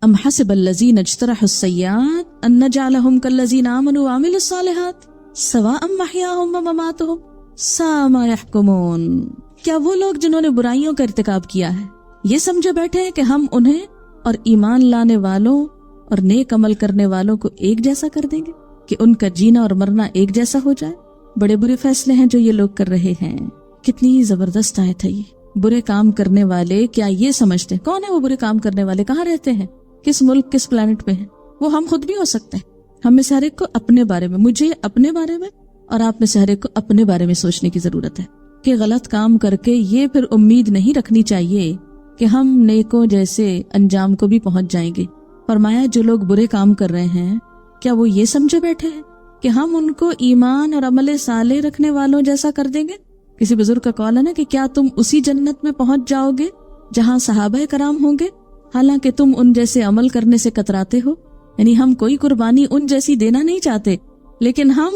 ام حسب الذین اجترحوا السیئات ان نجعلہم کالذین آمنوا وعملوا الصالحات سواء محیاہم ومماتہم ساء ما یحکمون. کیا وہ لوگ جنہوں نے برائیوں کا ارتکاب کیا ہے یہ سمجھے بیٹھے ہیں کہ ہم انہیں اور ایمان لانے والوں اور نیک عمل کرنے والوں کو ایک جیسا کر دیں گے کہ ان کا جینا اور مرنا ایک جیسا ہو جائے؟ بڑے برے فیصلے ہیں جو یہ لوگ کر رہے ہیں. کتنی زبردست آیت ہے یہ. برے کام کرنے والے کیا یہ سمجھتے ہیں؟ کون ہے وہ برے کام کرنے والے؟ کہاں رہتے ہیں؟ کس ملک کس پلانٹ پہ ہیں؟ وہ ہم خود بھی ہو سکتے ہیں. ہم میں سے ہر ایک کو اپنے بارے میں، مجھے اپنے بارے میں اور آپ میں سے ہر ایک کو اپنے بارے میں سوچنے کی ضرورت ہے کہ غلط کام کر کے یہ پھر امید نہیں رکھنی چاہیے کہ ہم نیکوں جیسے انجام کو بھی پہنچ جائیں گے. فرمایا جو لوگ برے کام کر رہے ہیں کیا وہ یہ سمجھے بیٹھے ہیں کہ ہم ان کو ایمان اور عمل صالح رکھنے والوں جیسا کر دیں گے؟ کسی بزرگ کا قول ہے نا کہ کیا تم اسی جنت میں پہنچ جاؤ گے جہاں صحابہ کرام ہوں گے حالانکہ تم ان جیسے عمل کرنے سے کتراتے ہو. یعنی ہم کوئی قربانی ان جیسی دینا نہیں چاہتے لیکن ہم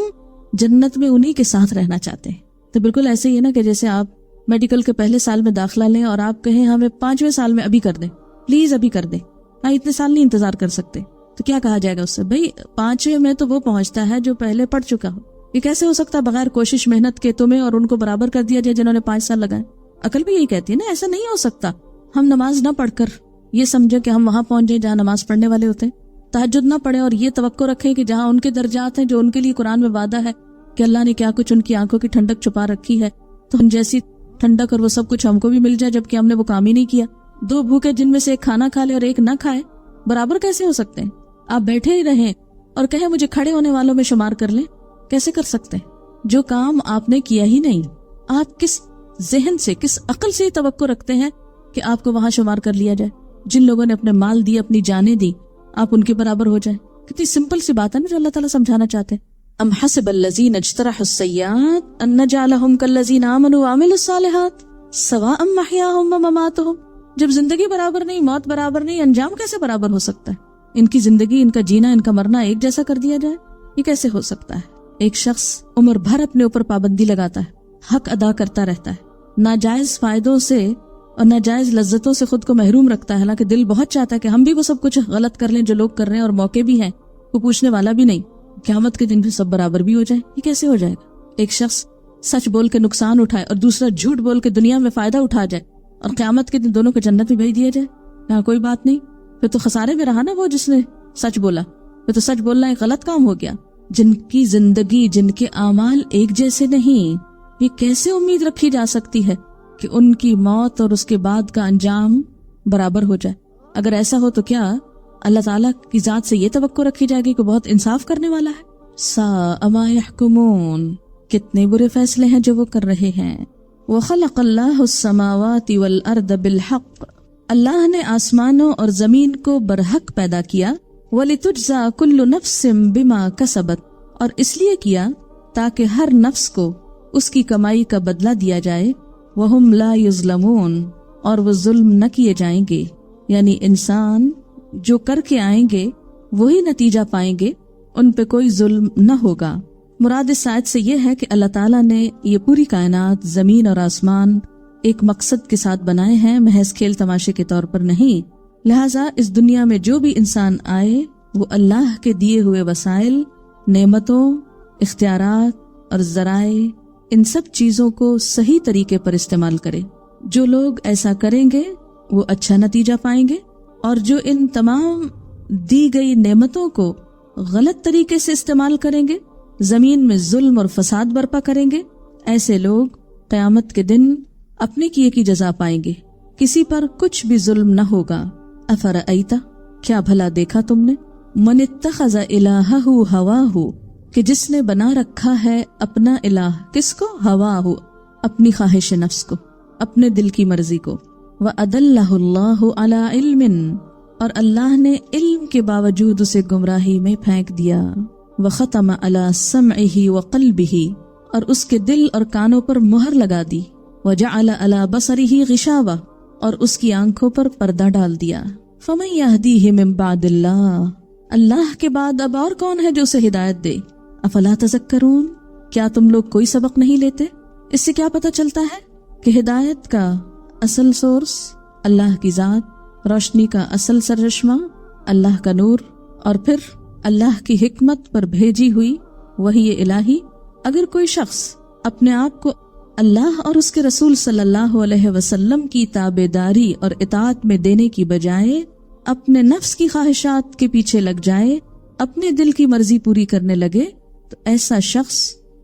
جنت میں انہی کے ساتھ رہنا چاہتے ہیں. تو بالکل ایسے ہی ہے نا کہ جیسے آپ میڈیکل کے پہلے سال میں داخلہ لیں اور آپ کہیں ہمیں 5ویں سال میں ابھی کر دیں، پلیز ابھی کر دیں، اتنے سال نہیں انتظار کر سکتے. تو کیا کہا جائے گا اس سے؟ بھئی 5ویں میں تو وہ پہنچتا ہے جو پہلے پڑھ چکا ہو. یہ کیسے ہو سکتا بغیر کوشش محنت کے تمہیں اور ان کو برابر کر دیا جائے جنہوں نے 5 سال لگائے؟ عقل بھی یہی کہتی ہے نا ایسا نہیں ہو سکتا. ہم نماز نہ پڑھ کر یہ سمجھے کہ ہم وہاں پہنچ جائیں جہاں نماز پڑھنے والے ہوتے ہیں، تہجد نہ پڑھیں اور یہ توقع رکھیں کہ جہاں ان کے درجات ہیں جو ان کے لیے قرآن میں وعدہ ہے کہ اللہ نے کیا کچھ ان کی آنکھوں کی ٹھنڈک چھپا رکھی ہے تو ان جیسی ٹھنڈک اور وہ سب کچھ ہم کو بھی مل جائے جبکہ ہم نے وہ کام ہی نہیں کیا. 2 بھوکے جن میں سے ایک کھانا کھا لے اور ایک نہ کھائے برابر کیسے ہو سکتے ہیں؟ آپ بیٹھے ہی رہیں اور کہیں مجھے کھڑے ہونے والوں میں شمار کر لیں، کیسے کر سکتے ہیں؟ جو کام آپ نے کیا ہی نہیں، آپ کس ذہن سے کس عقل سے توقع رکھتے ہیں کہ آپ کو وہاں شمار کر لیا جائے؟ جن لوگوں نے اپنے مال دی، اپنی جانیں دی، آپ ان کے برابر ہو جائیں. کتنی سمپل سی بات ہے نا جو اللہ تعالیٰ سمجھانا چاہتے ہیں. ام حسب الذین اجترحوا السیئات ان نجعلہم کالذین آمنوا وعملوا الصالحات سواء محیاہم ومماتہم. جب زندگی برابر نہیں، موت برابر نہیں، انجام کیسے برابر ہو سکتا ہے؟ ان کی زندگی، ان کا جینا، ان کا مرنا ایک جیسا کر دیا جائے، یہ کیسے ہو سکتا ہے؟ ایک شخص عمر بھر اپنے اوپر پابندی لگاتا ہے، حق ادا کرتا رہتا ہے، ناجائز فائدوں سے اور ناجائز لذتوں سے خود کو محروم رکھتا ہے، حالانکہ دل بہت چاہتا ہے کہ ہم بھی وہ سب کچھ غلط کر لیں جو لوگ کر رہے ہیں اور موقع بھی ہیں، کوئی پوچھنے والا بھی نہیں، قیامت کے دن بھی سب برابر بھی ہو جائے. یہ کیسے ہو جائے گا؟ ایک شخص سچ بول کے نقصان اٹھائے اور دوسرا جھوٹ بول کے دنیا میں فائدہ اٹھا جائے اور قیامت کے دن دونوں کو جنت میں بھیج دیا جائے، یہاں کوئی بات نہیں. پھر تو خسارے میں رہا نا وہ جس نے سچ بولا. پھر تو سچ بولنا ایک غلط کام ہو گیا. جن کی زندگی، جن کے اعمال ایک جیسے نہیں، یہ کیسے امید رکھی جا سکتی ہے کہ ان کی موت اور اس کے بعد کا انجام برابر ہو جائے؟ اگر ایسا ہو تو کیا اللہ تعالیٰ کی ذات سے یہ توقع رکھی جائے گی کہ بہت انصاف کرنے والا ہے؟ ساء ما یحکمون. کتنے برے فیصلے ہیں جو وہ کر رہے ہیں. وخلق اللہ السماوات والارض بالحق. اللہ نے آسمانوں اور زمین کو برحق پیدا کیا. وَلِتُجْزَى كُلُّ نَفْسٍ بِمَا كَسَبَتْ. اور اس لیے کیا تاکہ ہر نفس کو اس کی کمائی کا بدلہ دیا جائے. وَهُمْ لَا يُظْلَمُونَ. اور وہ ظلم نہ کیے جائیں گے. یعنی انسان جو کر کے آئیں گے وہی نتیجہ پائیں گے، ان پہ کوئی ظلم نہ ہوگا. مراد اس آیت سے یہ ہے کہ اللہ تعالیٰ نے یہ پوری کائنات، زمین اور آسمان ایک مقصد کے ساتھ بنائے ہیں، محض کھیل تماشے کے طور پر نہیں. لہٰذا اس دنیا میں جو بھی انسان آئے وہ اللہ کے دیے ہوئے وسائل، نعمتوں، اختیارات اور ذرائع، ان سب چیزوں کو صحیح طریقے پر استعمال کرے. جو لوگ ایسا کریں گے وہ اچھا نتیجہ پائیں گے، اور جو ان تمام دی گئی نعمتوں کو غلط طریقے سے استعمال کریں گے، زمین میں ظلم اور فساد برپا کریں گے، ایسے لوگ قیامت کے دن اپنے کیے کی جزا پائیں گے. کسی پر کچھ بھی ظلم نہ ہوگا. افرأیت، کیا بھلا دیکھا تم نے، من اتخذ الہہ ہواہ، کہ جس نے بنا رکھا ہے اپنا الہ، کس کو؟ ہواہ، اپنی خواہش نفس کو، اپنے دل کی مرضی کو. وَأَدَلَّهُ اللَّهُ عَلَىٰ عِلْمٍ، اور اللہ نے علم کے باوجود اسے گمراہی میں پھینک دیا. وَخَتَمَ عَلَىٰ سَمْعِهِ وَقَلْبِهِ، اور اس کے دل اور کانوں پر مہر لگا دی. وَجَعَلَ عَلَىٰ بَصَرِهِ غِشَاوَةً، اور اس کی آنکھوں پر پردہ ڈال دیا. فَمَن يَهْدِيهِ مِن بَعْدِ اللَّهِ، اللہ کے بعد اب اور کون ہے جو اسے ہدایت دے؟ افلا تذکرون، کیا تم لوگ کوئی سبق نہیں لیتے؟ اس سے کیا پتہ چلتا ہے کہ ہدایت کا اصل سورس اللہ کی ذات، روشنی کا اصل سرچشمہ اللہ کا نور اور پھر اللہ کی حکمت پر بھیجی ہوئی وحی الہی. اگر کوئی شخص اپنے آپ کو اللہ اور اس کے رسول صلی اللہ علیہ وسلم کی تابعداری اور اطاعت میں دینے کی بجائے اپنے نفس کی خواہشات کے پیچھے لگ جائے، اپنے دل کی مرضی پوری کرنے لگے، تو ایسا شخص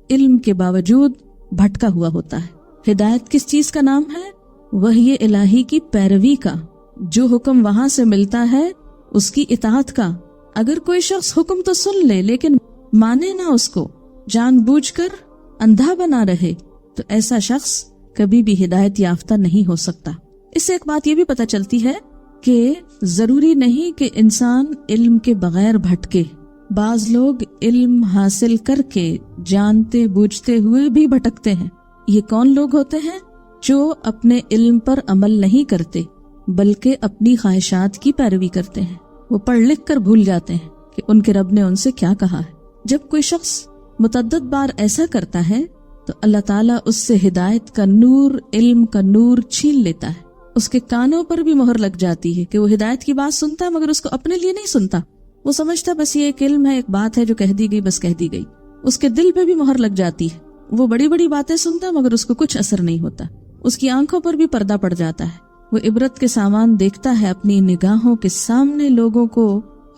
علم کے باوجود بھٹکا ہوا ہوتا ہے. ہدایت کس چیز کا نام ہے؟ وحی الہی کی پیروی کا، جو حکم وہاں سے ملتا ہے اس کی اطاعت کا. اگر کوئی شخص حکم تو سن لے لیکن مانے نہ اس کو، جان بوجھ کر اندھا بنا رہے، تو ایسا شخص کبھی بھی ہدایت یافتہ نہیں ہو سکتا. اس سے ایک بات یہ بھی پتہ چلتی ہے کہ ضروری نہیں کہ انسان علم کے بغیر بھٹکے. بعض لوگ علم حاصل کر کے جانتے بوجھتے ہوئے بھی بھٹکتے ہیں. یہ کون لوگ ہوتے ہیں؟ جو اپنے علم پر عمل نہیں کرتے بلکہ اپنی خواہشات کی پیروی کرتے ہیں. وہ پڑھ لکھ کر بھول جاتے ہیں کہ ان کے رب نے ان سے کیا کہا ہے. جب کوئی شخص متعدد بار ایسا کرتا ہے تو اللہ تعالیٰ اس سے ہدایت کا نور، علم کا نور چھین لیتا ہے. اس کے کانوں پر بھی مہر لگ جاتی ہے کہ وہ ہدایت کی بات سنتا ہے مگر اس کو اپنے لیے نہیں سنتا. وہ سمجھتا بس یہ ایک علم ہے، ایک بات ہے جو کہہ دی گئی، بس کہہ دی گئی. اس کے دل پہ بھی مہر لگ جاتی ہے. وہ بڑی بڑی باتیں سنتا ہے مگر اس کو کچھ اثر نہیں ہوتا. اس کی آنکھوں پر بھی پردہ پڑ جاتا ہے. وہ عبرت کے سامان دیکھتا ہے، اپنی نگاہوں کے سامنے لوگوں کو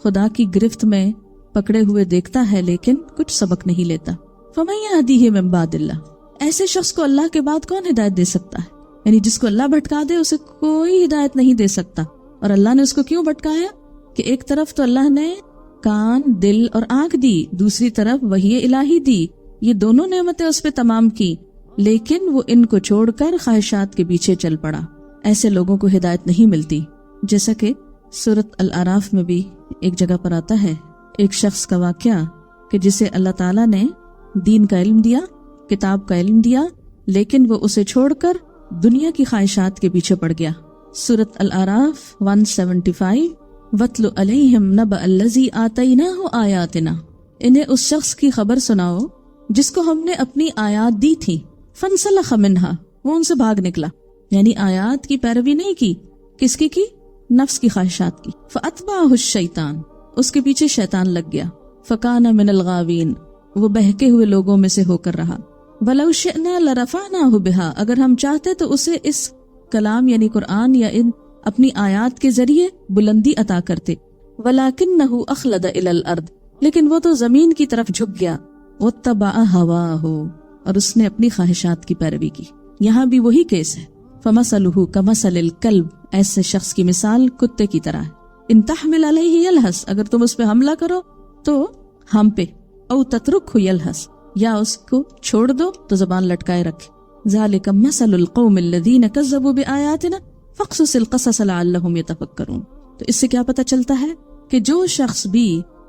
خدا کی گرفت میں پکڑے ہوئے دیکھتا ہے لیکن کچھ سبق نہیں لیتا. فَمَن يَهْدِهِ مِن بَعْدِ اللَّهِ، ایسے شخص کو اللہ کے بعد کون ہدایت دے سکتا ہے؟ یعنی جس کو اللہ بھٹکا دے اسے کوئی ہدایت نہیں دے سکتا. اور اللہ نے اس کو کیوں بھٹکایا؟ کہ ایک طرف تو اللہ نے کان، دل اور آنکھ دی، دوسری طرف وحی الہی دی. یہ دونوں نعمتیں اس پہ تمام کی، لیکن وہ ان کو چھوڑ کر خواہشات کے پیچھے چل پڑا. ایسے لوگوں کو ہدایت نہیں ملتی. جیسا کہ سورۃ الاعراف میں بھی ایک جگہ پر آتا ہے ایک شخص کا واقعہ کہ جسے اللہ تعالیٰ نے دین کا علم دیا، کتاب کا علم دیا، لیکن وہ اسے چھوڑ کر دنیا کی خواہشات کے پیچھے پڑ گیا. سورۃ الاعراف 175 وَاتْلُ عَلَيْهِمْ نَبَأَ الَّذِي آتَيْنَاهُ آيَاتِنَا، انہیں اس شخص کی خبر سناؤ جس کو ہم نے اپنی آیات دی تھی. فَانْسَلَخَ مِنْهَا، وہ ان سے بھاگ نکلا. یعنی آیات کی پیروی نہیں کی. کس کی؟ نفس کی خواہشات کی. فَأَتْبَعَهُ الشَّيْطَانُ، اس کے پیچھے شیطان لگ گیا. فَكَانَ مِنَ الْغَاوِينَ، وہ بہکے ہوئے لوگوں میں سے ہو کر رہا. وَلَوْ شِئْنَا لَرَفَعْنَاهُ بِهَا، اگر ہم چاہتے تو اسے اس کلام یعنی قرآن یا ان اپنی آیات کے ذریعے بلندی عطا کرتے. وَلَكِنَّهُ أَخْلَدَ إِلَى الْأَرْضِ، لیکن وہ تو زمین کی طرف جھک گیا. وَاتَّبَعَ هَوَاهُ، اور اس نے اپنی خواہشات کی پیروی کی. یہاں بھی وہی کیس ہے. فَمَثَلُهُ كَمَثَلِ الْكَلْبِ، ایسے شخص کی مثال کتے کی طرح ہے. إِن تَحْمِلْ عَلَيْهِ يَلْهَثْ، اگر تم اس پہ حملہ کرو تو ہم پہ. أَوْ تَتْرُكْهُ يَلْهَثْ، یا اس کو چھوڑ دو تو زبان لٹکائے رکھے. ذَلِكَ مَثَلُ الْقَوْمِ الَّذِينَ كَذَّبُوا بِآيَاتِنَا فَاقْصُصِ الْقَصَصَ لَعَلَّهُمْ يَتَفَكَّرُونَ. تو اس سے کیا پتہ چلتا ہے کہ جو شخص بھی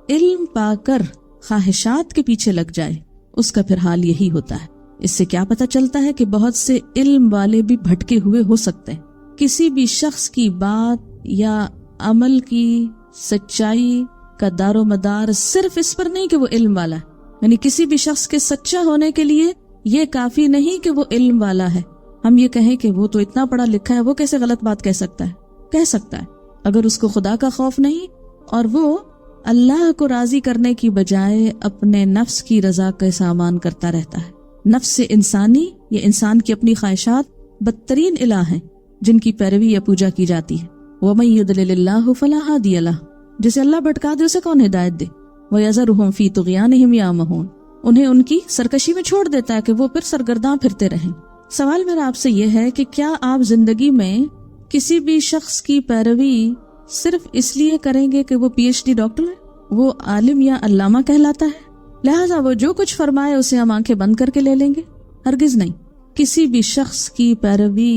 علم پا کر خواہشات کے پیچھے لگ جائے اس کا پھر حال یہی ہوتا ہے. اس سے کیا پتہ چلتا ہے کہ بہت سے علم والے بھی بھٹکے ہوئے ہو سکتے ہیں. کسی بھی شخص کی بات یا عمل کی سچائی کا دار و مدار صرف اس پر نہیں کہ وہ علم والا ہے. یعنی کسی بھی شخص کے سچا ہونے کے لیے یہ کافی نہیں کہ وہ علم والا ہے. ہم یہ کہیں کہ وہ تو اتنا پڑھا لکھا ہے، وہ کیسے غلط بات کہہ سکتا ہے؟ کہہ سکتا ہے اگر اس کو خدا کا خوف نہیں اور وہ اللہ کو راضی کرنے کی بجائے اپنے نفس کی رضا کا سامان کرتا رہتا ہے. نفس انسانی یا انسان کی اپنی خواہشات بدترین الہ ہیں جن کی پیروی یا پوجا کی جاتی ہے. وَمَن يُضْلِلِ اللَّهُ فَلَا هَادِيَ لَهُ، جسے اللہ بھٹکا دے اسے کون ہدایت دے. وَيَذَرُهُمْ فِي طُغْيَانِهِمْ يَعْمَهُونَ، انہیں ان کی سرکشی میں چھوڑ دیتا ہے کہ وہ پھر سرگرداں پھرتے رہیں. سوال میرا آپ سے یہ ہے کہ کیا آپ زندگی میں کسی بھی شخص کی پیروی صرف اس لیے کریں گے کہ وہ PhD ڈاکٹر ہے، وہ عالم یا علامہ کہلاتا ہے، لہٰذا وہ جو کچھ فرمائے اسے ہم آنکھیں بند کر کے لے لیں گے؟ ہرگز نہیں. کسی بھی شخص کی پیروی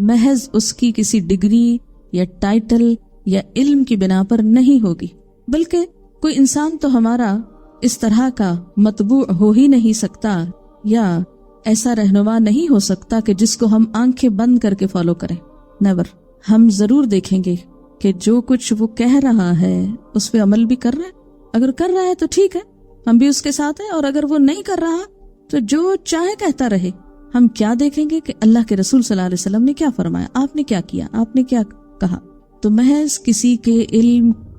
محض اس کی کسی ڈگری یا ٹائٹل یا علم کی بنا پر نہیں ہوگی، بلکہ کوئی انسان تو ہمارا اس طرح کا متبوع ہو ہی نہیں سکتا یا ایسا رہنما نہیں ہو سکتا کہ جس کو ہم آنکھیں بند کر کے فالو کریں. نیور. ہم ضرور دیکھیں گے کہ جو کچھ وہ کہہ رہا ہے اس پہ عمل بھی کر رہا ہے. اگر کر رہا ہے تو ٹھیک ہے، ہم بھی اس کے ساتھ ہیں، اور اگر وہ نہیں کر رہا تو جو چاہے کہتا رہے. ہم کیا دیکھیں گے کہ اللہ کے رسول صلی اللہ علیہ وسلم نے کیا فرمایا، آپ نے کیا کیا، آپ نے کیا کہا. تو محض کسی کے علم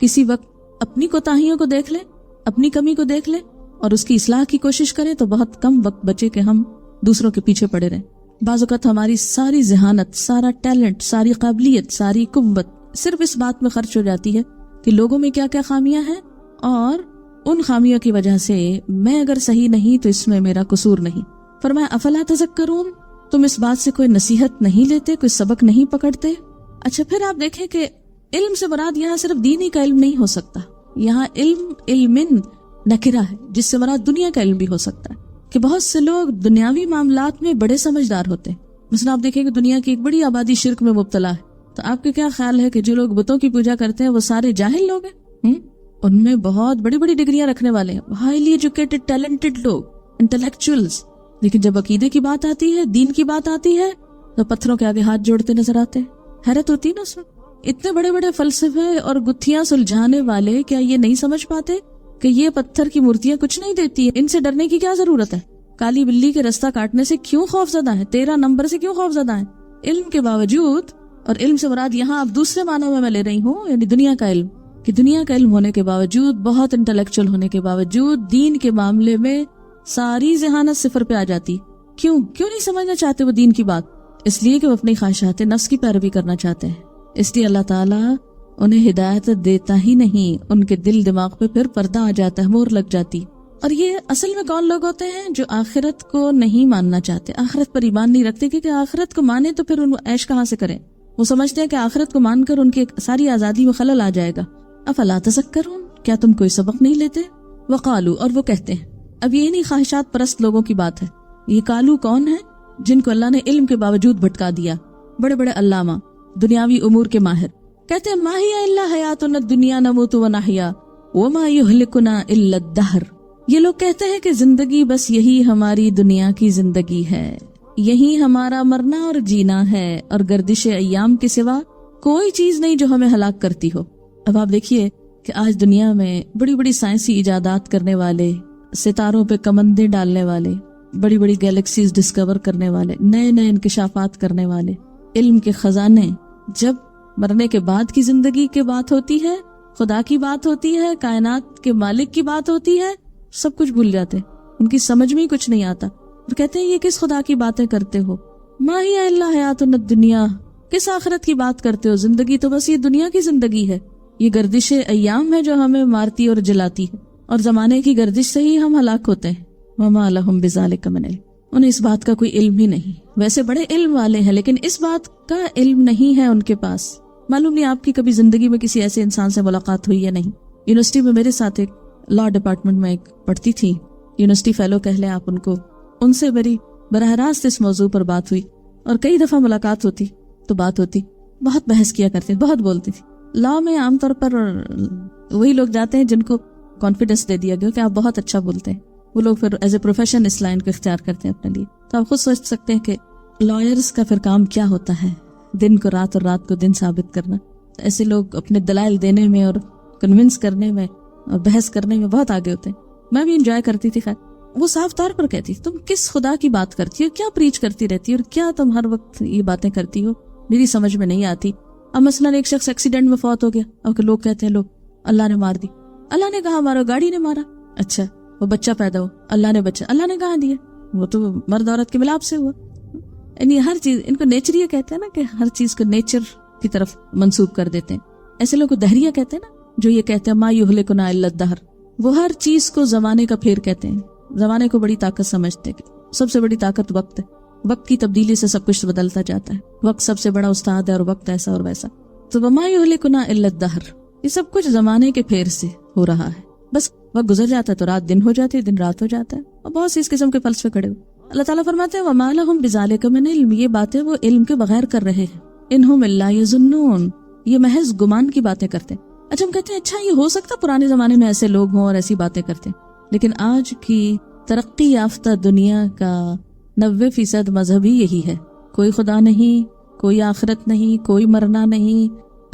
کسی وقت اپنی کوتاہیوں کو دیکھ لیں، اپنی کمی کو دیکھ لیں اور اس کی اصلاح کی کوشش کریں تو بہت کم وقت بچے کہ ہم دوسروں کے پیچھے پڑے رہیں۔ بعض اوقات ہماری ساری ذہانت، سارا ٹیلنٹ، ساری قابلیت، ساری قوت صرف اس بات میں خرچ ہو جاتی ہے کہ لوگوں میں کیا کیا خامیاں ہیں، اور ان خامیوں کی وجہ سے میں اگر صحیح نہیں تو اس میں میرا قصور نہیں۔ فرمایا افلا تذکرون، تم اس بات سے کوئی نصیحت نہیں لیتے، کوئی سبق نہیں پکڑتے۔ اچھا پھر آپ دیکھیں کہ علم سے مراد یہاں صرف دینی کا علم نہیں ہو سکتا، یہاں علم نکرہ ہے، جس سے مراد دنیا کا علم بھی ہو سکتا ہے، کہ بہت سے لوگ دنیاوی معاملات میں بڑے سمجھدار ہوتے ہیں۔ مثلا آپ دیکھیں کہ دنیا کی ایک بڑی آبادی شرک میں مبتلا ہے، تو آپ کا کیا خیال ہے کہ جو لوگ بتوں کی پوجا کرتے ہیں وہ سارے جاہل لوگ ہیں؟ ان میں بہت بڑی بڑی ڈگریاں رکھنے والے ہیں، ہائیلی ایجوکیٹڈ ٹیلنٹڈ لوگ، انٹلیکچوئلز، لیکن جب عقیدے کی بات آتی ہے، دین کی بات آتی ہے، تو پتھروں کے آگے ہاتھ جوڑتے نظر آتے ہیں۔ حیرت ہوتی ہے نا اس میں، اتنے بڑے بڑے فلسفے اور گتھیاں سلجھانے والے کیا یہ نہیں سمجھ پاتے کہ یہ پتھر کی مورتیاں کچھ نہیں دیتی ہیں، ان سے ڈرنے کی کیا ضرورت ہے؟ کالی بلی کے رستہ کاٹنے سے کیوں خوف زدہ ہے؟ 13 نمبر سے کیوں خوف زدہ ہے؟ علم کے باوجود، اور علم سے مراد یہاں اب دوسرے معنوں میں لے رہی ہوں، یعنی دنیا کا علم، کہ دنیا کا علم ہونے کے باوجود، بہت انٹلیکچوئل ہونے کے باوجود، دین کے معاملے میں ساری ذہانت صفر پہ آ جاتی۔ کیوں نہیں سمجھنا چاہتے وہ دین کی بات؟ اس لیے کہ وہ اپنی خواہشات نفس کی پیروی کرنا چاہتے ہیں۔ اس لیے اللہ تعالیٰ انہیں ہدایت دیتا ہی نہیں، ان کے دل دماغ پہ پھر پردہ آ جاتا ہے، مور لگ جاتی۔ اور یہ اصل میں کون لوگ ہوتے ہیں؟ جو آخرت کو نہیں ماننا چاہتے، آخرت پر ایمان نہیں رکھتے، کیونکہ آخرت کو مانے تو پھر ان عیش کہاں سے کریں؟ وہ سمجھتے ہیں کہ آخرت کو مان کر ان کی ساری آزادی میں خلل آ جائے گا۔ افلا تذکرون، کیا تم کوئی سبق نہیں لیتے؟ وقالو، اور وہ کہتے ہیں، اب یہ نہیں خواہشات پرست لوگوں کی بات ہے، یہ کالو کون ہے؟ جن کو اللہ نے علم کے باوجود بھٹکا دیا، بڑے بڑے علامہ، دنیاوی امور کے ماہر، کہتے ہیں ما ہی الا حیاتنا الدنیا نموت ونحیا وما یہلکنا الا الدہر۔ یہ لوگ کہتے ہیں کہ زندگی بس یہی ہماری دنیا کی زندگی ہے، یہی ہمارا مرنا اور جینا ہے، اور گردش ایام کے سوا کوئی چیز نہیں جو ہمیں ہلاک کرتی ہو۔ اب آپ دیکھیے کہ آج دنیا میں بڑی بڑی سائنسی ایجادات کرنے والے، ستاروں پہ کمندیں ڈالنے والے، بڑی بڑی گیلیکسیز ڈسکور کرنے والے، نئے نئے انکشافات کرنے والے، علم کے خزانے، جب مرنے کے بعد کی زندگی کی بات ہوتی ہے، خدا کی بات ہوتی ہے، کائنات کے مالک کی بات ہوتی ہے، سب کچھ بھول جاتے، ان کی سمجھ میں ہی کچھ نہیں آتا، اور کہتے ہیں یہ کس خدا کی باتیں کرتے ہو؟ ما ہی الا حیاتنا الدنیا، کس آخرت کی بات کرتے ہو؟ زندگی تو بس یہ دنیا کی زندگی ہے، یہ گردش ایام ہے جو ہمیں مارتی اور جلاتی ہے، اور زمانے کی گردش سے ہی ہم ہلاک ہوتے ہیں۔ وما لہم بذالک من علم، انہیں اس بات کا کوئی علم ہی نہیں۔ ویسے بڑے علم والے ہیں لیکن اس بات کا علم نہیں ہے ان کے پاس۔ معلوم نہیں آپ کی کبھی زندگی میں کسی ایسے انسان سے ملاقات ہوئی یا نہیں۔ یونیورسٹی میں میرے ساتھ ایک لا ڈپارٹمنٹ میں ایک پڑھتی تھی، یونیورسٹی فیلو کہہ لیں آپ ان کو، ان سے میری براہ راست اس موضوع پر بات ہوئی، اور کئی دفعہ ملاقات ہوتی تو بات ہوتی، بہت بحث کیا کرتے، بہت بولتی تھی۔ لا میں عام طور پر وہی لوگ جاتے ہیں جن کو کانفیڈنس دے دیا گیا کہ آپ بہت اچھا بولتے ہیں، وہ لوگ پھر ایز اے پروفیشن اس لائن کو اختیار کرتے ہیں اپنے لیے۔ تو آپ خود سوچ سکتے ہیں کہ لائرز کا پھر کام کیا ہوتا ہے، دن کو رات اور رات کو دن ثابت کرنا۔ ایسے لوگ اپنے دلائل دینے میں اور کنونس کرنے میں اور بحث کرنے میں بہت آگے ہوتے ہیں۔ میں بھی انجوائے کرتی تھی۔ خیر وہ صاف طور پر کہتی تم کس خدا کی بات کرتی ہو، کیا پریچ کرتی رہتی ہو، اور کیا تم ہر وقت یہ باتیں کرتی ہو، میری سمجھ میں نہیں آتی۔ اب مثلاً ایک شخص ایکسیڈنٹ میں فوت ہو گیا، اور لوگ کہتے ہیں لوگ اللہ نے مار دی، اللہ نے کہا مارو، گاڑی نے مارا۔ اچھا وہ بچہ پیدا ہو، اللہ نے بچہ، اللہ نے کہاں دیا، وہ تو مرد عورت کے ملاپ سے ہوا۔ یعنی ہر چیز، ان کو نیچریہ کہتے ہیں نا، کہ ہر چیز کو نیچر کی طرف منسوب کر دیتے ہیں۔ ایسے لوگ کو دہریہ کہتے ہیں نا، جو یہ کہتے ہیں ما یہلکنا الا الدہر، وہ ہر چیز کو زمانے کا پھیر کہتے ہیں، زمانے کو بڑی طاقت سمجھتے ہیں۔ سب سے بڑی طاقت وقت ہے، وقت کی تبدیلی سے سب کچھ بدلتا جاتا ہے، وقت سب سے بڑا استاد ہے، اور وقت ایسا اور ویسا۔ تو وما یہلکنا الا الدہر، یہ سب کچھ زمانے کے پھیر سے ہو رہا ہے، بس وقت گزر جاتا ہے تو رات دن ہو جاتی ہے، دن رات ہو جاتا ہے، اور بہت سی اس قسم کے فلسفے کھڑے ہوئے۔ اللہ تعالیٰ فرماتے ہیں وما لہم بذالک من علم، یہ باتیں وہ علم کے بغیر کر رہے ہیں، انہم الا یظنون، یہ محض گمان کی باتیں کرتے ہیں۔ اچھا ہم کہتے ہیں اچھا یہ ہو سکتا پرانے زمانے میں ایسے لوگ ہوں اور ایسی باتیں کرتے ہیں، لیکن آج کی ترقی یافتہ دنیا کا 90% مذہب ہی یہی ہے، کوئی خدا نہیں، کوئی آخرت نہیں، کوئی مرنا نہیں،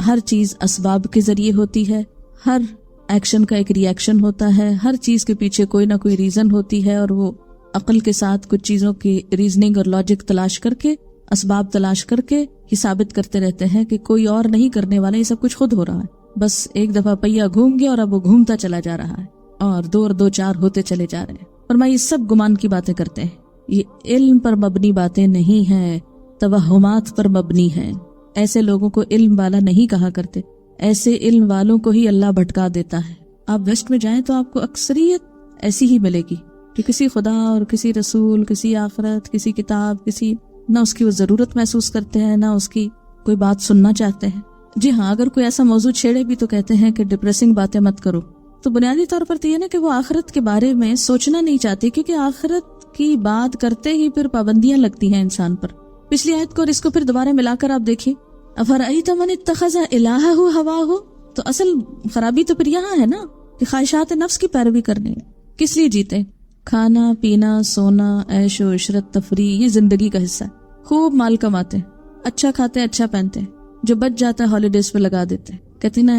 ہر چیز اسباب کے ذریعے ہوتی ہے، ہر ایکشن کا ایک ری ایکشن ہوتا ہے، ہر چیز کے پیچھے کوئی نہ کوئی ریزن ہوتی ہے، اور وہ عقل کے ساتھ کچھ چیزوں کی ریزننگ اور لاجک تلاش کر کے، اسباب تلاش کر کے یہ ثابت کرتے رہتے ہیں کہ کوئی اور نہیں کرنے والا، یہ سب کچھ خود ہو رہا ہے۔ بس ایک دفعہ پہیا گھوم گیا اور اب وہ گھومتا چلا جا رہا ہے اور 2 اور 2 4 ہوتے چلے جا رہے ہیں. فرمایا یہ سب گمان کی باتیں کرتے ہیں, یہ علم پر مبنی باتیں نہیں ہیں, توہمات پر مبنی ہیں. ایسے لوگوں کو علم والا نہیں کہا کرتے, ایسے علم والوں کو ہی اللہ بھٹکا دیتا ہے. آپ ویسٹ میں جائیں تو آپ کو اکثریت ایسی ہی ملے گی کہ کسی خدا اور کسی رسول, کسی آخرت, کسی کتاب, کسی نہ اس کی وہ ضرورت محسوس کرتے ہیں, نہ اس کی کوئی بات سننا چاہتے ہیں. جی ہاں, اگر کوئی ایسا موضوع چھیڑے بھی تو کہتے ہیں کہ ڈپریسنگ باتیں مت کرو. تو بنیادی طور پر تو یہ نا کہ وہ آخرت کے بارے میں سوچنا نہیں چاہتے, کیونکہ آخرت کی بات کرتے ہی پھر پابندیاں لگتی ہیں انسان پر. پچھلی آیت کو اور اس کو پھر دوبارہ ملا کر آپ دیکھیے, افرأیت من اتخذ الہہ ہواہ. تو اصل خرابی تو پھر یہاں ہے نا کہ خواہشات نفس کی پیروی کرنی ہے. کس لیے جیتے؟ کھانا پینا, سونا, عیش و عشرت, تفریح, یہ زندگی کا حصہ ہے. خوب مال کماتے ہیں, اچھا کھاتے ہیں, اچھا پہنتے ہیں, جو بچ جاتا ہے ہالیڈیز پہ لگا دیتے ہیں. کہتے ہیں نا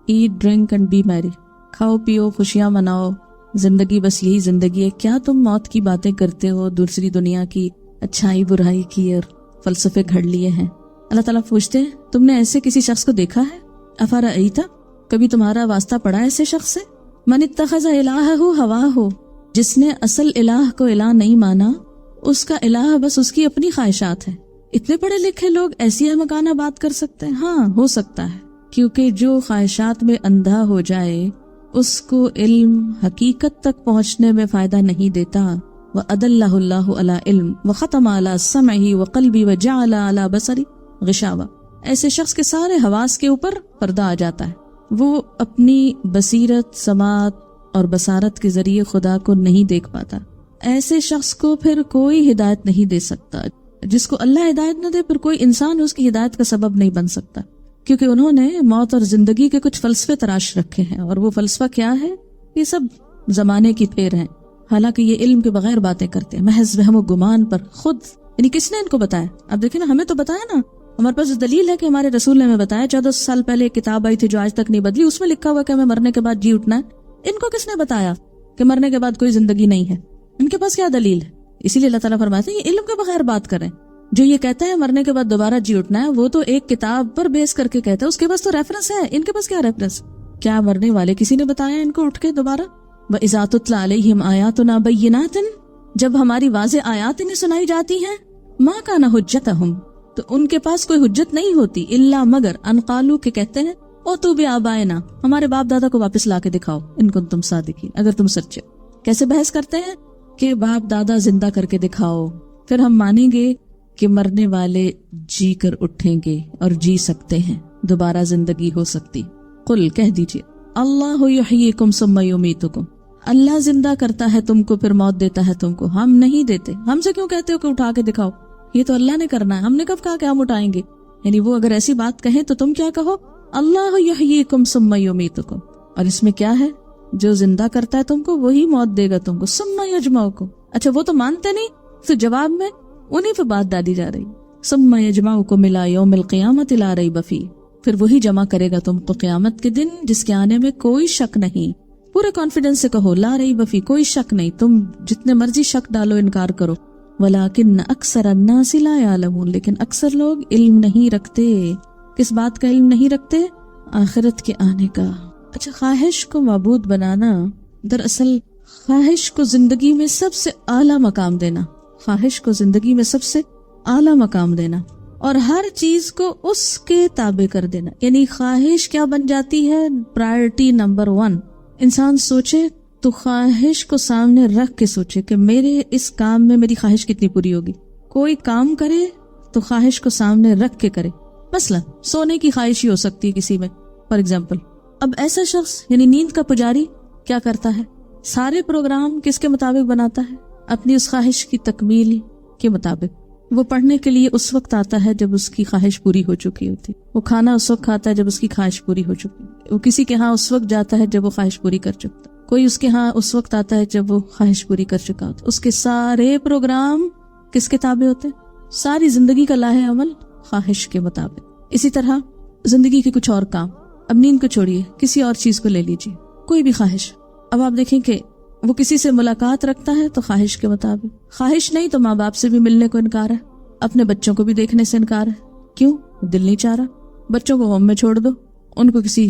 ایٹ ڈرنک اینڈ بی میری, کھاؤ پیو خوشیاں مناؤ, زندگی بس یہی زندگی ہے. کیا تم موت کی باتیں کرتے ہو, دوسری دنیا کی اچھائی برائی کی اور فلسفے گھڑ لیے ہیں. اللہ تعالیٰ پوچھتے ہیں تم نے ایسے کسی شخص کو دیکھا ہے؟ افرأیت, کبھی تمہارا واسطہ پڑا ایسے شخص سے؟ من اتخذ الہہ ہواہ, جس نے اصل الہ کو الہ نہیں مانا, اس کا الہ بس اس کی اپنی خواہشات ہے. اتنے پڑھے لکھے لوگ ایسی مکانہ بات کر سکتے ہیں؟ ہاں ہو سکتا ہے, کیونکہ جو خواہشات میں اندھا ہو جائے اس کو علم حقیقت تک پہنچنے میں فائدہ نہیں دیتا. وَأَدَلَّهُ اللَّهُ عَلَى علم وَخَتَمَ عَلَى سَمْعِهِ وَقَلْبِهِ وَجَعَلَ عَلَى بَصَرِهِ غِشَاوَةً. ایسے شخص کے سارے حواس کے اوپر پردہ آ جاتا ہے, وہ اپنی بصیرت, سماعت اور بصارت کے ذریعے خدا کو نہیں دیکھ پاتا. ایسے شخص کو پھر کوئی ہدایت نہیں دے سکتا. جس کو اللہ ہدایت نہ دے پھر کوئی انسان اس کی ہدایت کا سبب نہیں بن سکتا, کیونکہ انہوں نے موت اور زندگی کے کچھ فلسفے تراش رکھے ہیں. اور وہ فلسفہ کیا ہے؟ یہ سب زمانے کی پھیر ہیں, حالانکہ یہ علم کے بغیر باتیں کرتے ہیں, محض وہم و گمان پر. خود یعنی کس نے ان کو بتایا؟ اب دیکھیں نا, ہمیں تو بتایا نا, ہمارے پاس دلیل ہے کہ ہمارے رسول نے ہمیں بتایا. 1400 سال پہلے ایک کتاب آئی تھی جو آج تک نہیں بدلی, اس میں لکھا ہوا کہ ہمیں مرنے کے بعد جی اٹھنا ہے. ان کو کس نے بتایا کہ مرنے کے بعد کوئی زندگی نہیں ہے؟ ان کے پاس کیا دلیل ہے؟ اسی لیے اللہ تعالیٰ فرماتے ہیں یہ علم کے بغیر بات کریں. جو یہ کہتا ہے مرنے کے بعد دوبارہ جی اٹھنا ہے, وہ تو ایک کتاب پر بیس کر کے کہتا ہے, اس کے پاس تو ریفرنس ہے. ان کے پاس کیا ریفرنس؟ کیا مرنے والے کسی نے بتایا ان کو اٹھ کے دوبارہ؟ وَإِذَا تُتْلَى عَلَيْهِمْ آيَاتُنَا بَيِّنَاتٍ, جب ہماری واضح آیات انہیں سنائی جاتی ہیں, مَا كَانَ حُجَّتَهُمْ, تو ان کے پاس کوئی حجت نہیں ہوتی, الا مگر ان قالوا کہ کہتے ہیں اوتوا بآبائنا, ہمارے باپ دادا کو واپس لا کے دکھاؤ ان کو تم صادقین, اگر تم سچے. کیسے بحث کرتے ہیں کہ باپ دادا زندہ کر کے دکھاؤ, پھر ہم مانیں گے کہ مرنے والے جی کر اٹھیں گے اور جی سکتے ہیں, دوبارہ زندگی ہو سکتی. قل, کہہ دیجئے, اللہ یحییکم ثم یمیتکم, اللہ زندہ کرتا ہے تم کو پھر موت دیتا ہے تم کو, ہم نہیں دیتے. ہم سے کیوں کہتے ہو کہ اٹھا کے دکھاؤ؟ یہ تو اللہ نے کرنا ہے, ہم نے کب کہا کہ ہم اٹھائیں گے؟ یعنی وہ اگر ایسی بات کہیں تو تم کیا کہو؟ اللہ یحییکم ثم یمیتکم. اور اس میں کیا ہے؟ جو زندہ کرتا ہے تم کو وہی موت دے گا تم کو. ثم یجمعکم, اچھا وہ تو مانتے نہیں, تو جواب میں انہیں پہ بات ڈالی جا رہی. ثم یجمعکم الی یوم القیامۃ لا ریب فیہ, پھر وہی جمع کرے گا تم کو قیامت کے دن جس کے آنے میں کوئی شک نہیں. پورے کانفیڈنس سے کہو لا ریب فیہ, کوئی شک نہیں. تم جتنے مرضی شک ڈالو, انکار کرو. ولیکن اکثر الناس لا یعلمون, لیکن اکثر لوگ علم نہیں رکھتے. کس بات کا علم نہیں رکھتے؟ آخرت کے آنے کا. اچھا, خواہش کو معبود بنانا, دراصل خواہش کو زندگی میں سب سے اعلیٰ مقام دینا, خواہش کو زندگی میں سب سے اعلیٰ مقام دینا, اور ہر چیز کو اس کے تابع کر دینا. یعنی خواہش کیا بن جاتی ہے؟ Priority number 1. انسان سوچے تو خواہش کو سامنے رکھ کے سوچے کہ میرے اس کام میں میری خواہش کتنی پوری ہوگی. کوئی کام کرے تو خواہش کو سامنے رکھ کے کرے. مثلا سونے کی خواہش ہی ہو سکتی ہے کسی میں, فار ایگزامپل. اب ایسا شخص یعنی نیند کا پجاری کیا کرتا ہے؟ سارے پروگرام کس کے مطابق بناتا ہے؟ اپنی اس خواہش کی تکمیل کے مطابق. وہ پڑھنے کے لیے اس وقت آتا ہے جب اس کی خواہش پوری ہو چکی ہوتی. وہ کھانا اس وقت کھاتا ہے جب اس کی خواہش پوری ہو چکی. وہ کسی کے ہاں اس وقت جاتا ہے جب وہ خواہش پوری کر چکتا. کوئی اس کے ہاں اس وقت آتا ہے جب وہ خواہش پوری کر چکا ہوتا. اس کے سارے پروگرام کس کے تابع ہوتے ہیں؟ ساری زندگی کا لاہ عمل خواہش کے مطابق. اسی طرح زندگی کے کچھ اور کام, اب نیند کو چھوڑیے, کسی اور چیز کو لے لیجیے, کوئی بھی خواہش. اب آپ دیکھیں کہ وہ کسی سے ملاقات رکھتا ہے تو خواہش کے مطابق. خواہش نہیں تو ماں باپ سے بھی ملنے کو انکار ہے, اپنے بچوں کو بھی دیکھنے سے انکار ہے. کیوں؟ دل نہیں چاہ رہا. بچوں کو ہوم میں چھوڑ دو, ان کو کسی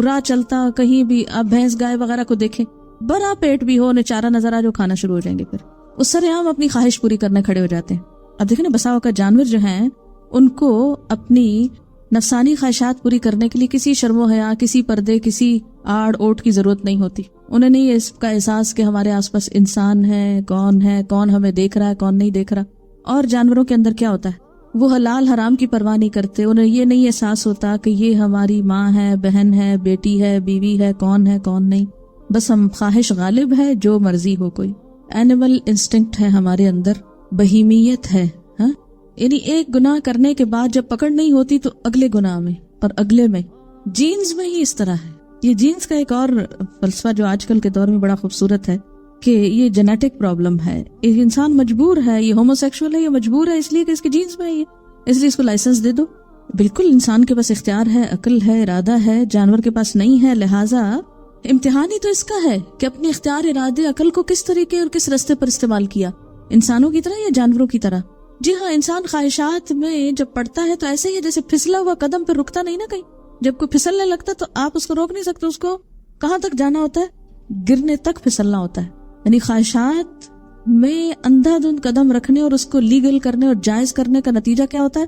راہ چلتا کہیں بھی آپ بھینس گائے وغیرہ کو دیکھیں، بڑا پیٹ بھی ہو، انہیں چارہ نظر آ جو کھانا شروع ہو جائیں گے، پھر اس سر عام اپنی خواہش پوری کرنے کھڑے ہو جاتے ہیں۔ اب دیکھیں نا، بسا اوقات جانور جو ہیں ان کو اپنی نفسانی خواہشات پوری کرنے کے لیے کسی شرم و حیا، کسی پردے، کسی آڑ اوٹ کی ضرورت نہیں ہوتی۔ انہیں نہیں اس کا احساس کہ ہمارے آس پاس انسان ہے، کون ہمیں دیکھ رہا ہے، کون نہیں دیکھ رہا۔ اور جانوروں کے اندر کیا ہوتا ہے، وہ حلال حرام کی پرواہ نہیں کرتے، انہیں یہ نہیں احساس ہوتا کہ یہ ہماری ماں ہے، بہن ہے، بیٹی ہے، بیوی ہے کون نہیں، بس ہم خواہش غالب ہے، جو مرضی ہو کوئی۔ اینیمل انسٹنکٹ ہے ہمارے اندر، بہیمیت ہے، ہاں، یعنی ایک گناہ کرنے کے بعد جب پکڑ نہیں ہوتی تو اگلے گناہ میں اور اگلے میں۔ جینز میں ہی اس طرح ہے۔ یہ جینز کا ایک اور فلسفہ جو آج کل کے دور میں بڑا خوبصورت ہے کہ یہ جینیٹک پرابلم ہے، ایک انسان مجبور ہے، یہ ہومو سیکشول ہے، یہ مجبور ہے اس لیے کہ اس کے جینز میں ہے یہ، اس لیے اس کو لائسنس دے دو۔ بالکل انسان کے پاس اختیار ہے، عقل ہے، ارادہ ہے، جانور کے پاس نہیں ہے، لہٰذا امتحان ہی تو اس کا ہے کہ اپنے اختیار، ارادے، عقل کو کس طریقے اور کس رستے پر استعمال کیا، انسانوں کی طرح یا جانوروں کی طرح۔ جی ہاں، انسان خواہشات میں جب پڑتا ہے تو ایسے ہی ہے جیسے پھسلا ہوا قدم پہ رکتا نہیں نا کہیں، جب کوئی پھسلنے لگتا تو آپ اس کو روک نہیں سکتے، اس کو کہاں تک جانا ہوتا ہے، گرنے تک پھسلنا ہوتا ہے۔ یعنی خواہشات میں اندھا دھند قدم رکھنے اور اس کو لیگل کرنے اور جائز کرنے کا نتیجہ کیا ہوتا ہے،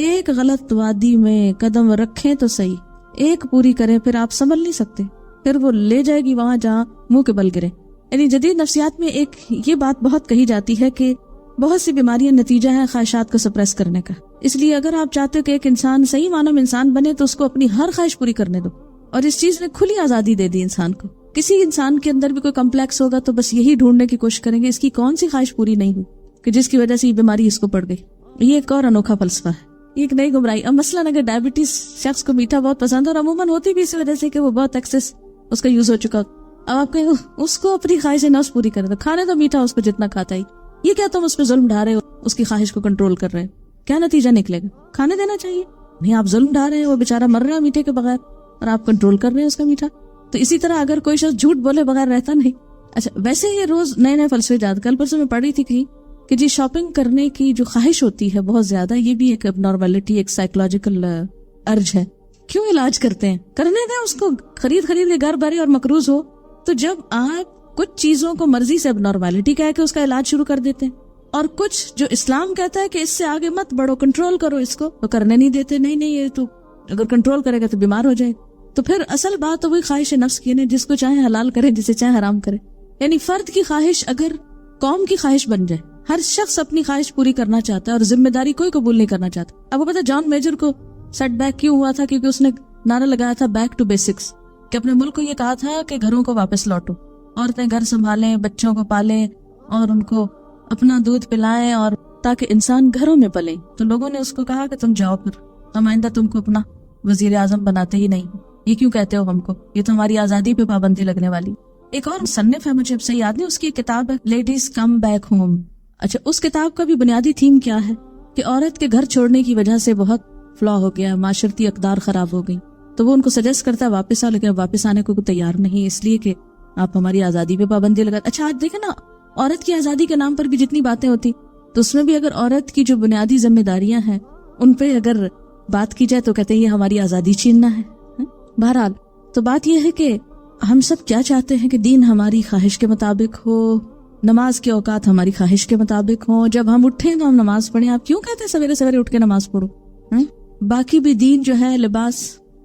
ایک غلط وادی میں قدم رکھیں تو صحیح، ایک پوری کریں پھر آپ سنبھل نہیں سکتے، پھر وہ لے جائے گی وہاں جہاں منہ کے بل گرے۔ یعنی جدید نفسیات میں ایک یہ بات بہت کہی جاتی ہے کہ بہت سی بیماریاں نتیجہ ہے خواہشات کو سپریس کرنے کا۔ اس لیے اگر آپ چاہتے ہو کہ ایک انسان صحیح معنوں میں انسان بنے تو اس کو اپنی ہر خواہش پوری کرنے دو، اور اس چیز نے کھلی آزادی دے دی انسان کو۔ کسی انسان کے اندر بھی کوئی کمپلیکس ہوگا تو بس یہی ڈھونڈنے کی کوشش کریں گے اس کی کون سی خواہش پوری نہیں ہوئی کہ جس کی وجہ سے یہ بیماری اس کو پڑ گئی۔ یہ ایک اور انوکھا فلسفہ ہے، یہ ایک نئی گمراہی۔ اب مثلاً اگر ڈائبٹیز شخص کو میٹھا بہت پسند ہے، اور عموماً ہوتی بھی اس وجہ سے کہ وہ بہت ایکسس اس کا یوز ہو چکا، اب آپ کہیں اس کو اپنی خواہش نفس پوری کرے تو کھانے تو میٹھا اس کو جتنا کھاتا ہی، یہ کیا تم اس پہ ظلم ڈھا رہے ہو، اس کی خواہش کو کنٹرول کر رہے ہیں، کیا نتیجہ نکلے گا؟ کھانے دینا چاہیے نہیں، آپ ظلم ڈھا رہے ہیں، وہ بیچارہ مر رہا ہے میٹھے کے بغیر اور آپ کنٹرول کر رہے ہیں اس کا میٹھا۔ تو اسی طرح اگر کوئی شخص جھوٹ بولے بغیر رہتا نہیں۔ اچھا، ویسے یہ روز نئے نئے فلسفے جات، کل پرسوں میں پڑھ رہی تھی کہ جی شاپنگ کرنے کی جو خواہش ہوتی ہے بہت زیادہ، یہ بھی ایک ابنارملٹی، ایک سائیکولوجیکل ارج ہے۔ کیوں علاج کرتے ہیں؟ کرنے دیں اس کو، خرید کے گھر بھرے اور مقروض ہو۔ تو جب آپ کچھ چیزوں کو مرضی سے ابنارملٹی کہہ کے اس کا علاج شروع کر دیتے ہیں، اور کچھ جو اسلام کہتا ہے کہ اس سے آگے مت بڑھو، کنٹرول کرو اس کو، تو کرنے نہیں دیتے، نہیں یہ تو اگر کنٹرول کرے گا تو بیمار ہو جائے گا۔ تو پھر اصل بات تو وہی خواہش نفس کی ہے، جس کو چاہے حلال کرے، جسے چاہے حرام کرے۔ یعنی فرد کی خواہش اگر قوم کی خواہش بن جائے، ہر شخص اپنی خواہش پوری کرنا چاہتا ہے اور ذمہ داری کوئی قبول نہیں کرنا چاہتا۔ اب وہ پتا جان میجر کو سیٹ بیک کیوں ہوا تھا؟ کیونکہ اس نے نعرہ لگایا تھا بیک ٹو بیسکس، کہ اپنے ملک کو یہ کہا تھا کہ گھروں کو واپس لوٹو، عورتیں گھر سنبھالیں، بچوں کو پالیں اور ان کو اپنا دودھ پلائیں، اور تاکہ انسان گھروں میں پلیں۔ تو لوگوں نے اس کو کہا کہ تم جاؤ، پھر ہم آئندہ تم کو اپنا وزیر اعظم بناتے ہی نہیں، یہ کیوں کہتے ہو ہم کو، یہ تو ہماری آزادی پہ پابندی لگنے والی۔ ایک اور مصنف ہے، مجھے اب صحیح یاد نہیں، اس کی کتاب ہے لیڈیز کم بیک ہوم۔ اچھا، اس کتاب کا بھی بنیادی تھیم کیا ہے کہ عورت کے گھر چھوڑنے کی وجہ سے بہت فلا ہو گیا، معاشرتی اقدار خراب ہو گئی، تو وہ ان کو سجیسٹ کرتا ہے واپس آ، لیکن واپس آنے کو تیار نہیں، اس لیے کہ آپ ہماری آزادی پہ پابندی لگاتے۔ اچھا آج دیکھیں نا، عورت کی آزادی کے نام پر بھی جتنی باتیں ہوتی، تو اس میں بھی اگر عورت کی جو بنیادی ذمہ داریاں ہیں ان پہ اگر بات کی جائے تو کہتے ہیں یہ ہماری آزادی چھیننا ہے۔ بہرحال تو بات یہ ہے کہ ہم سب کیا چاہتے ہیں کہ دین ہماری خواہش کے مطابق ہو، نماز کے اوقات ہماری خواہش کے مطابق ہوں، جب ہم اٹھیں تو ہم نماز پڑھیں۔ آپ کیوں کہتے ہیں سویرے سویرے اٹھ کے نماز پڑھو؟ باقی بھی دین جو ہے، لباس،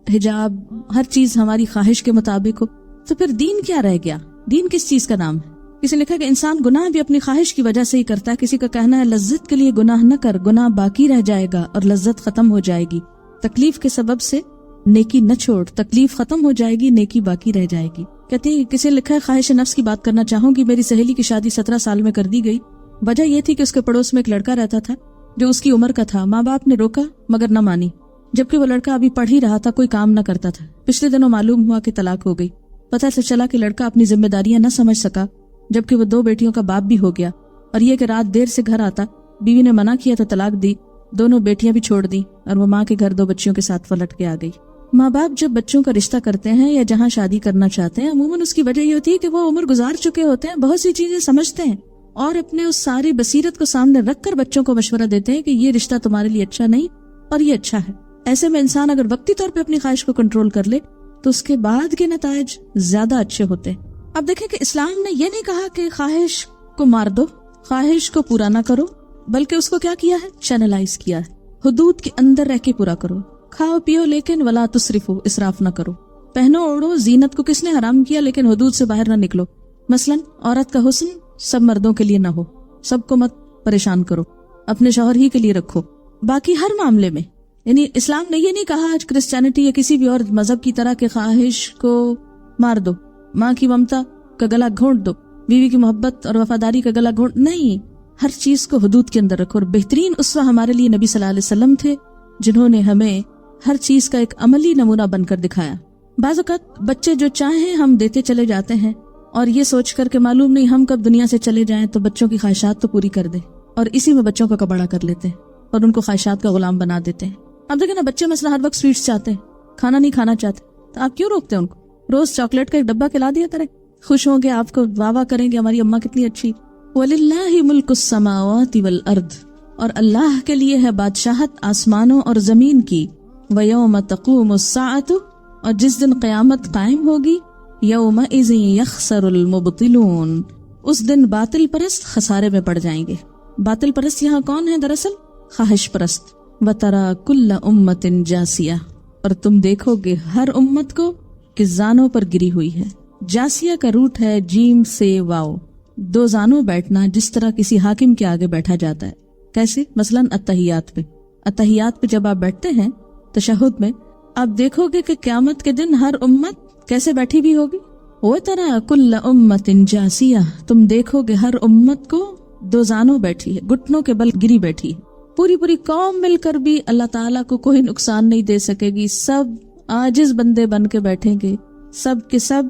حجاب، ہر چیز ہماری خواہش کے مطابق ہو، تو پھر دین کیا رہ گیا؟ دین کس چیز کا نام ہے؟ کسی نے لکھا کہ انسان گناہ بھی اپنی خواہش کی وجہ سے ہی کرتا ہے۔ کسی کا کہنا ہے لذت کے لیے گناہ نہ کر، گناہ باقی رہ جائے گا اور لذت ختم ہو جائے گی۔ تکلیف کے سبب سے نیکی نہ چھوڑ، تکلیف ختم ہو جائے گی، نیکی باقی رہ جائے گی۔ کہتے ہیں کسی نے لکھا ہے خواہش نفس کی بات کرنا چاہوں گی، میری سہیلی کی شادی 17 سال میں کر دی گئی۔ وجہ یہ تھی کہ اس کے پڑوس میں ایک لڑکا رہتا تھا جو اس کی عمر کا تھا۔ ماں باپ نے روکا مگر نہ مانی، جبکہ وہ لڑکا ابھی پڑھ ہی رہا تھا، کوئی کام نہ کرتا تھا۔ پچھلے دنوں معلوم ہوا کہ طلاق ہو گئی۔ پتہ سے چلا کہ لڑکا اپنی ذمہ داریاں نہ سمجھ سکا، جبکہ وہ 2 بیٹیوں کا باپ بھی ہو گیا، اور یہ کہ رات دیر سے گھر آتا، بیوی نے منع کیا تو طلاق دی، دونوں بیٹیاں بھی چھوڑ دی، اور وہ ماں کے گھر 2 بچیوں کے ساتھ پلٹ کے آ گئی۔ ماں باپ جب بچوں کا رشتہ کرتے ہیں یا جہاں شادی کرنا چاہتے ہیں، عموماً اس کی وجہ یہ ہوتی ہے کہ وہ عمر گزار چکے ہوتے ہیں، بہت سی چیزیں سمجھتے ہیں، اور اپنے اس ساری بصیرت کو سامنے رکھ کر بچوں کو مشورہ دیتے ہیں کہ یہ رشتہ تمہارے لیے اچھا نہیں اور یہ اچھا ہے۔ ایسے میں انسان اگر وقتی طور پہ اپنی خواہش کو کنٹرول کر لے تو اس کے بعد کے نتائج زیادہ اچھے ہوتے ہیں۔ اب دیکھیں کہ اسلام نے یہ نہیں کہا کہ خواہش کو مار دو، خواہش کو پورا نہ کرو، بلکہ اس کو کیا کیا ہے؟ چینلائز کیا ہے۔ حدود کے اندر رہ کے پورا کرو، کھاؤ پیو لیکن ولا تسرفو، اسراف نہ کرو، پہنو اوڑو، زینت کو کس نے حرام کیا لیکن حدود سے باہر نہ نکلو۔ مثلا عورت کا حسن سب مردوں کے لیے نہ ہو، سب کو مت پریشان کرو، اپنے شوہر ہی کے لیے رکھو۔ باقی ہر معاملے میں یعنی اسلام نے یہ نہیں کہا آج کرسچینٹی یا کسی بھی اور مذہب کی طرح کہ خواہش کو مار دو، ماں کی ممتا کا گلا گھونٹ دو، بیوی کی محبت اور وفاداری کا گلا گھونٹ، نہیں، ہر چیز کو حدود کے اندر رکھو۔ اور بہترین اسوہ ہمارے لیے نبی صلی اللہ علیہ وسلم تھے، جنہوں نے ہمیں ہر چیز کا ایک عملی نمونہ بن کر دکھایا۔ بعض اوقات بچے جو چاہیں ہم دیتے چلے جاتے ہیں، اور یہ سوچ کر کہ معلوم نہیں ہم کب دنیا سے چلے جائیں تو بچوں کی خواہشات تو پوری کر دیں، اور اسی میں بچوں کا کباڑا کر لیتے ہیں اور ان کو خواہشات کا غلام بنا دیتے ہیں۔ اب دیکھیں نا، بچے مثلا ہر وقت سویٹس چاہتے ہیں، کھانا نہیں کھانا چاہتے، تو آپ کیوں روکتے ہیں ان کو؟ روز چاکلیٹ کا ایک ڈبہ کھلا دیا کریں، خوش ہوں گے، آپ کو واہ واہ کریں گے ہماری اماں کتنی اچھی۔ وَلِلَّهِ مُلْكُ السَّمَاوَاتِ وَالْأَرْضِ، اور اللہ کے لیے ہے بادشاہت آسمانوں اور زمین کی۔ وَيَوْمَ تَقُومُ السَّاعَةُ، اور جس دن قیامت قائم ہوگی، يَوْمَئِذٍ يَخْسَرُ الْمُبْطِلُونَ، اس دن باطل پرست خسارے میں پڑ جائیں گے۔ باطل پرست یہاں کون ہے؟ دراصل خواہش پرست۔ وَتَرَى كُلَّ أُمَّةٍ جَاسِيَةٍ، اور تم دیکھو گے ہر امت کو کہ زانوں پر گری ہوئی ہے۔ جاسیہ کا روٹ ہے جیم سے واو، دو زانوں بیٹھنا، جس طرح کسی حاکم کے آگے بیٹھا جاتا ہے۔ کیسے؟ مثلاً اتحیات پہ، اتحیات پہ جب آپ بیٹھتے ہیں تشہد میں، آپ دیکھو گے کہ قیامت کے دن ہر امت کیسے بیٹھی بھی ہوگی۔ وَتَرَى كُلَّ أُمَّةٍ جَاسِيَةٍ، تم دیکھو گے ہر امت کو دو زانوں بیٹھی ہے، گھٹنوں کے بل گری بیٹھی ہے۔ پوری قوم مل کر بھی اللہ تعالیٰ کو کوئی نقصان نہیں دے سکے گی، سب عاجز بندے بن کے بیٹھیں گے، سب کے سب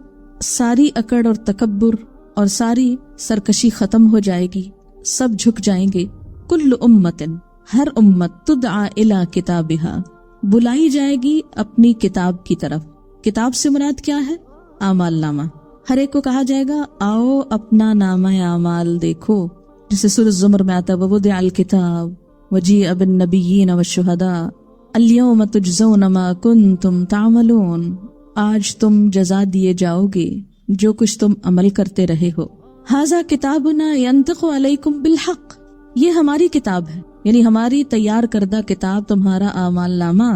ساری اکڑ اور تکبر اور ساری سرکشی ختم ہو جائے گی، سب جھک جائیں گے۔ کل امت، ہر امت، تدعا الی کتابہا، بلائی جائے گی اپنی کتاب کی طرف۔ کتاب سے مراد کیا ہے؟ اعمال نامہ۔ ہر ایک کو کہا جائے گا آؤ اپنا نامہ اعمال دیکھو، جسے سورۃ زمر میں آتا ہے ووضع الکتاب وجیء بالنبیین والشہداء الیوم تجزون ما کنتم تعملون، آج تم جزا دیے جاؤ گے جو کچھ تم عمل کرتے رہے ہو۔ ھذا کتابنا ینطق علیکم بالحق، یہ ہماری کتاب ہے، یعنی ہماری تیار کردہ کتاب، تمہارا اعمال نامہ،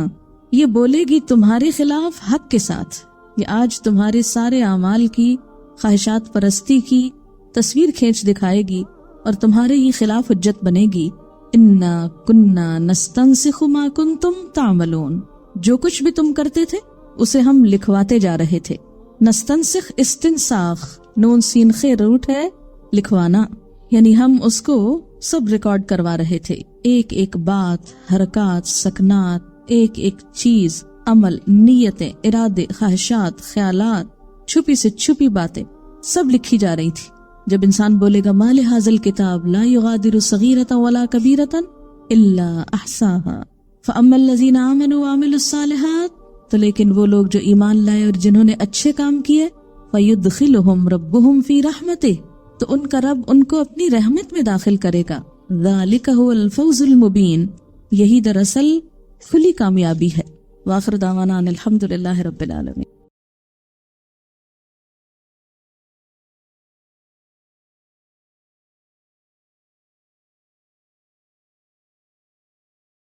یہ بولے گی تمہارے خلاف حق کے ساتھ۔ یہ آج تمہارے سارے اعمال کی، خواہشات پرستی کی تصویر کھینچ دکھائے گی اور تمہارے ہی خلاف حجت بنے گی۔ انا کننا نستنسخ ما کنتم تعملون، جو کچھ بھی تم کرتے تھے اسے ہم لکھواتے جا رہے تھے۔ نستنسخ، استنساخ، نون سین خے روٹ ہے لکھوانا، یعنی ہم اس کو سب ریکارڈ کروا رہے تھے، ایک ایک بات، حرکات، سکنات، ایک ایک چیز، عمل، نیتیں، ارادے، خواہشات، خیالات، چھپی سے چھپی باتیں سب لکھی جا رہی تھی۔ جب انسان بولے گا ما لہذا الکتاب لا یغادر صغیرۃ ولا کبیرۃ الا احصاها فاما الذین آمنوا وعملوا الصالحات، تو لیکن وہ لوگ جو ایمان لائے اور جنہوں نے اچھے کام کیے، فیدخلہم ربہم فی رحمتہ، تو ان کا رب ان کو اپنی رحمت میں داخل کرے گا۔ ذالک هو الفوز المبین، یہی دراصل کھلی کامیابی ہے۔ وآخر دعوانا ان الحمد للہ رب العالمین۔